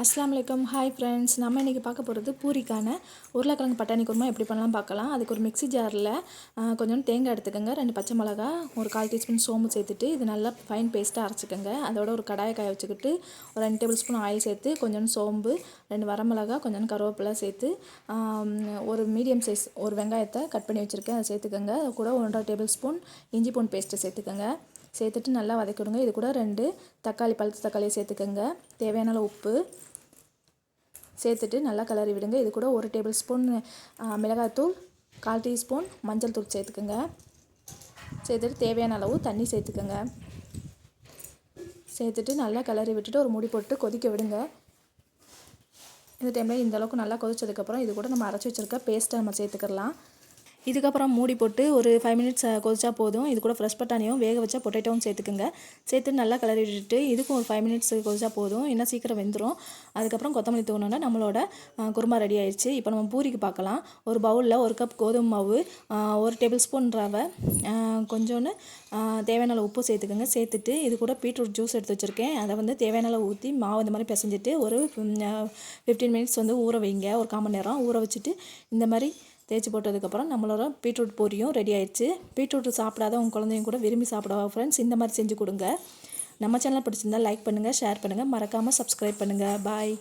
அஸ்ஸலாமு அலைக்கும். Hi friends, நம்ம இன்றைக்கி பார்க்க போகிறது பூரிக்கான உருளைக்கிழங்கு பட்டாணி குருமா எப்படி பண்ணலாம் பார்க்கலாம். அதுக்கு ஒரு மிக்ஸி ஜாரில் கொஞ்சோண்டு தேங்காய் எடுத்துக்கோங்க, 2 பச்சை மிளகா, ஒரு 1/4 டீஸ்பூன் சோம்பு சேர்த்துட்டு இது நல்லா ஃபைன் பேஸ்ட்டாக அரைச்சிக்கோங்க. அதோட ஒரு கடாயை காய வச்சுக்கிட்டு ஒரு 2 டேபிள் ஸ்பூன் ஆயில் சேர்த்து கொஞ்சோண்டு சோம்பு, 2 வரமிளகா, கொஞ்சோண்டு கருவேப்பிலை சேர்த்து ஒரு மீடியம் சைஸ் ஒரு வெங்காயத்தை கட் பண்ணி வச்சுருக்கேன், அதை சேர்த்துக்கோங்க. அது கூட 1.5 டேபிள் ஸ்பூன் இஞ்சி பூண்டு பேஸ்ட்டு சேர்த்துக்கோங்க. சேர்த்துட்டு நல்லா வதக்கிவிடுங்க. இது கூட 2 தக்காளி, பழுத்த தக்காளியை சேர்த்துக்கோங்க. தேவையான அளவு உப்பு சேர்த்துட்டு நல்லா கிளறி விடுங்க. இது கூட 1 டேபிள் ஸ்பூன் மிளகாய்த்தூள், 1/4 டீஸ்பூன் மஞ்சள் தூள் சேர்த்துக்கோங்க. சேர்த்துட்டு தேவையான அளவு தண்ணி சேர்த்துக்கோங்க. சேர்த்துட்டு நல்லா கிளறி விட்டுட்டு ஒரு மூடி போட்டு கொதிக்க விடுங்க. இந்த டைமில் இந்தளவுக்கு நல்லா கொதிச்சதுக்கப்புறம் இது கூட நம்ம அரைச்சி வச்சுருக்க பேஸ்ட்டை நம்ம சேர்த்துக்கலாம். இதுக்கப்புறம் மூடி போட்டு ஒரு 5 மினிட்ஸ் கொதிச்சா போதும். இது கூட ஃப்ரெஷ் பட்டாணியும் வேக வச்ச பொட்டேட்டோவும் சேர்த்துக்குங்க. சேர்த்து நல்லா கிளறி விட்டுட்டு இதுக்கும் ஒரு 5 மினிட்ஸ் கொதிச்சா போதும், இன்னும் சீக்கிரம் வெந்துடும். அதுக்கப்புறம் கொத்தமல்லி தூவினோன்னா நம்மளோட குருமா ரெடி ஆயிடுச்சு. இப்போ நம்ம பூரிக்கு பார்க்கலாம். ஒரு பவுலில் 1 கப் கோதுமை மாவு, 1 டேபிள் ஸ்பூன் ரவை, கொஞ்சோன்னு தேவையான அளவு உப்பு சேர்த்துக்கோங்க. சேர்த்துட்டு இது கூட பீட்ரூட் ஜூஸ் எடுத்து வச்சுருக்கேன், அதை தேவையான அளவு ஊற்றி மாவு இந்த மாதிரி பிசைஞ்சிட்டு ஒரு 15 மினிட்ஸ் ஊற வைங்க. ஒரு 1/4 மணி நேரம் ஊற வச்சுட்டு இந்த மாதிரி தேய்ச்சி போட்டதுக்கப்புறம் நம்மளோட பீட்ரூட் பொரியும் ரெடி ஆயிடுச்சு. பீட்ரூட் சாப்பிடாத உங்கள் குழந்தையும் கூட விரும்பி சாப்பிடுவா ஃப்ரெண்ட்ஸ். இந்த மாதிரி செஞ்சு கொடுங்க. நம்ம சேனல் பிடிச்சிருந்தா லைக் பண்ணுங்கள், ஷேர் பண்ணுங்கள், மறக்காமல் சப்ஸ்கிரைப் பண்ணுங்கள். பாய்.